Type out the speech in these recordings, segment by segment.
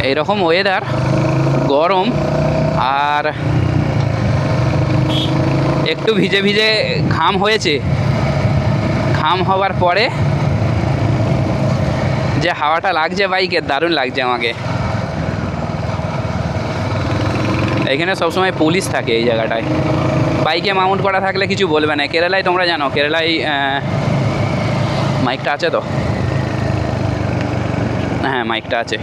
এইরকম ওয়েদার, গরম, আর একটু ভিজে ভিজে ঘাম হয়েছে। ঘাম হওয়ার পরে যে হাওয়াটা লাগছে বাইকের, দারুণ লাগছে আমাকে। এখানে সবসময় পুলিশ থাকে এই জায়গাটায়, বাইকে মাউন্ট করা থাকলে কিছু বলবে না। কেরালায় তোমরা জানো, কেরালায় মাইকটা আছে তো? হ্যাঁ, মাইকটা আছে।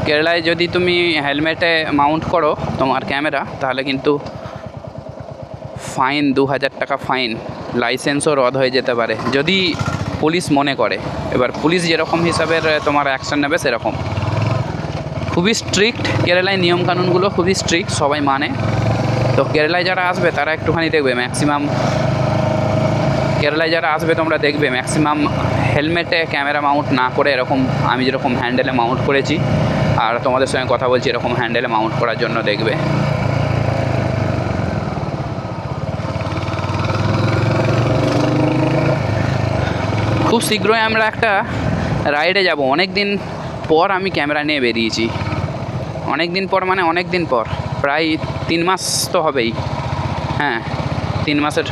কেরালায় যদি তুমি হেলমেটে মাউন্ট করো তোমার ক্যামেরা, তাহলে কিন্তু ফাইন 2000 টাকা ফাইন, লাইসেন্সও রদ হয়ে যেতে পারে যদি পুলিশ মনে করে। এবার পুলিশ যেরকম হিসাবের তোমার অ্যাকশন নেবে সেরকম। খুবই স্ট্রিক্ট কেরালায়, নিয়মকানুনগুলো খুবই স্ট্রিক্ট, সবাই মানে। তো কেরালায় যারা আসবে তারা একটুখানি দেখবে, ম্যাক্সিমাম কেরালায় যারা আসবে তোমরা দেখবে ম্যাক্সিমাম হেলমেটে ক্যামেরা মাউন্ট না করে এরকম আমি যেরকম হ্যান্ডেলে মাউন্ট করেছি আর তোমাদের সঙ্গে কথা বলছি, এরকম হ্যান্ডেলে মাউন্ট করার জন্য দেখবে। খুব শীঘ্রই আমরা একটা রাইডে যাব। অনেক দিন পর আমি ক্যামেরা নিয়ে বেরিয়েছি। অনেক দিন পর মানে অনেক দিন পর, প্রায় 3 মাস তো হবেই। হ্যাঁ, 3 মাসের,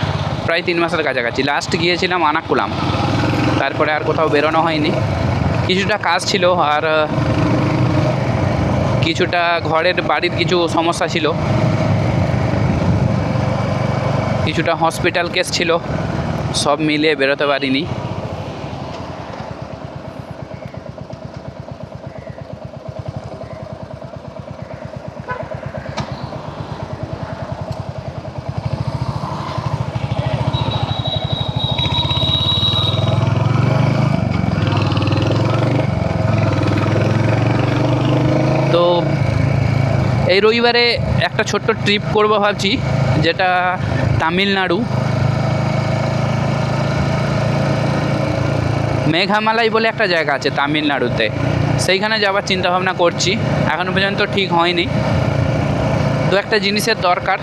প্রায় 3 মাসের কাছাকাছি। লাস্ট গিয়েছিলাম আনাকুলাম, তারপরে আর কোথাও বেরোনো হয়নি। কিছুটা কাজ ছিল আর কিছুটা ঘরের বাড়ির কিছু সমস্যা ছিল, কিছুটা হসপিটাল কেস ছিল, সব মিলিয়ে বেরোতে পারিনি। তো এই রবিবারে একটা ছোট্ট ট্রিপ করবো ভাবছি, যেটা তামিলনাড়ু মেঘামালাই বলে একটা জায়গা আছে তামিলনাড়ুতে, সেইখানে যাওয়ার চিন্তাভাবনা করছি। এখনও পর্যন্ত ঠিক হয়নি। তো একটা জিনিসের দরকার,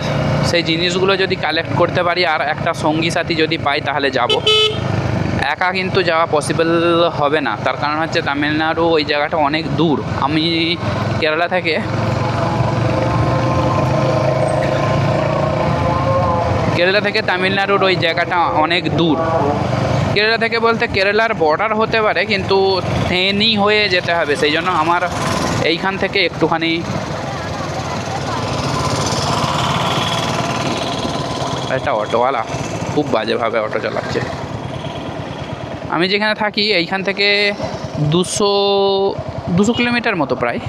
সেই জিনিসগুলো যদি কালেক্ট করতে পারি আর একটা সঙ্গী সাথী যদি পাই তাহলে যাব। একা কিন্তু যাওয়া পসিবল হবে না, তার কারণ হচ্ছে তামিলনাড়ু ওই জায়গাটা অনেক দূর। আমি কেরালা থেকে তামিলনাড়ুর ওই জায়গাটা অনেক দূর। কেরালা থেকে বলতে কেরালার বর্ডার হতে পারে, কিন্তু ফেনী হয়ে যেতে হবে। সেই জন্য আমার এইখান থেকে একটুখানি, একটা অটোওয়ালা খুব বাজেভাবে অটো চালাচ্ছে। আমি যেখানে থাকি এইখান থেকে 200 কিলোমিটার মতো প্রায়।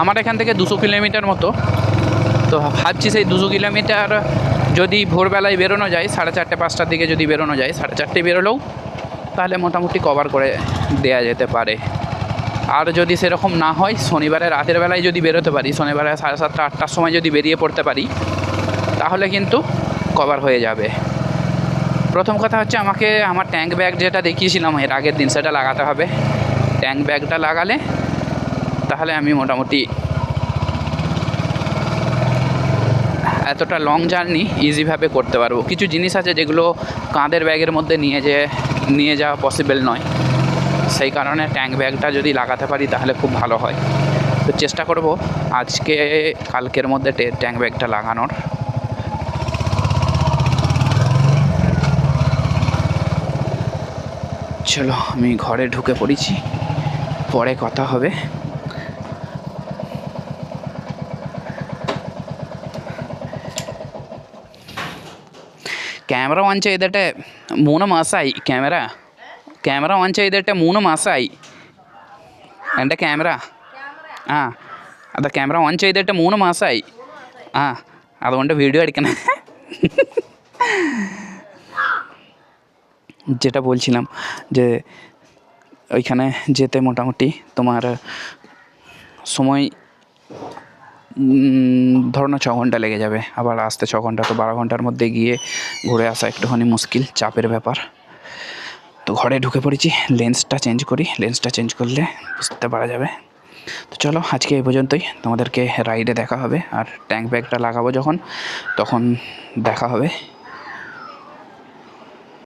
আমার এখান থেকে 200 কিলোমিটার মতো। তো ভাবছি সেই 200 কিলোমিটার যদি ভোরবেলায় বেরোনো যায়, 4:30 5টার দিকে যদি বেরোনো যায়, 4:30 বেরোলেও তাহলে মোটামুটি কভার করে দেয়া যেতে পারে। আর যদি সেরকম না হয়, শনিবারে রাতের বেলায় যদি বেরোতে পারি, শনিবারে 7:30 8টার সময় যদি বেরিয়ে পড়তে পারি, তাহলে কিন্তু কভার হয়ে যাবে। প্রথম কথা হচ্ছে আমাকে আমার ট্যাঙ্ক ব্যাগ যেটা দেখিয়েছিলাম এর আগের দিন, সেটা লাগাতে হবে। ট্যাঙ্ক ব্যাগটা লাগালে তাহলে আমি মোটামুটি এতটা লং জার্নি ইজিভাবে করতে পারবো। কিছু জিনিস আছে যেগুলো কাঁধের ব্যাগের মধ্যে নিয়ে যাওয়া পসিবল নয়, সেই কারণে ট্যাঙ্ক ব্যাগটা যদি লাগাতে পারি তাহলে খুব ভালো হয়। তো চেষ্টা করব আজকে কালকের মধ্যে ট্যাঙ্ক ব্যাগটা লাগানোর। চলো আমি ঘরে ঢুকে পড়েছি, পরে কথা হবে। ക്യാമറ വാങ്ങിച്ച ചെയ്തിട്ട് 3 മാസമായി. ക്യാമറ വാങ്ങിച്ച ചെയ്തിട്ട് 3 മാസമായി എൻ്റെ ക്യാമറ. ആ അത് ക്യാമറ ഓൺ ചെയ്തിട്ട് 3 മാസമായി. ആ അതുകൊണ്ട് ভিডিও എടുക്കണം। যেটা বলছিলাম যে ওইখানে যেতে মোটামুটি তোমার সময় ধরো না 6 ঘন্টা লেগে যাবে, আবার আসতে 6 ঘন্টা। তো 12 ঘন্টার মধ্যে গিয়ে ঘুরে আসা একটুখানি মুশকিল, চাপের ব্যাপার। তো ঘরে ঢুকে পড়েছি, লেন্সটা চেঞ্জ করি, লেন্সটা চেঞ্জ করলে বুঝতে পারা যাবে। তো চলো আজকে এই পর্যন্তই, তোমাদেরকে রাইডে দেখা হবে। আর ট্যাঙ্ক ব্যাগটা লাগাবো যখন, তখন দেখা হবে।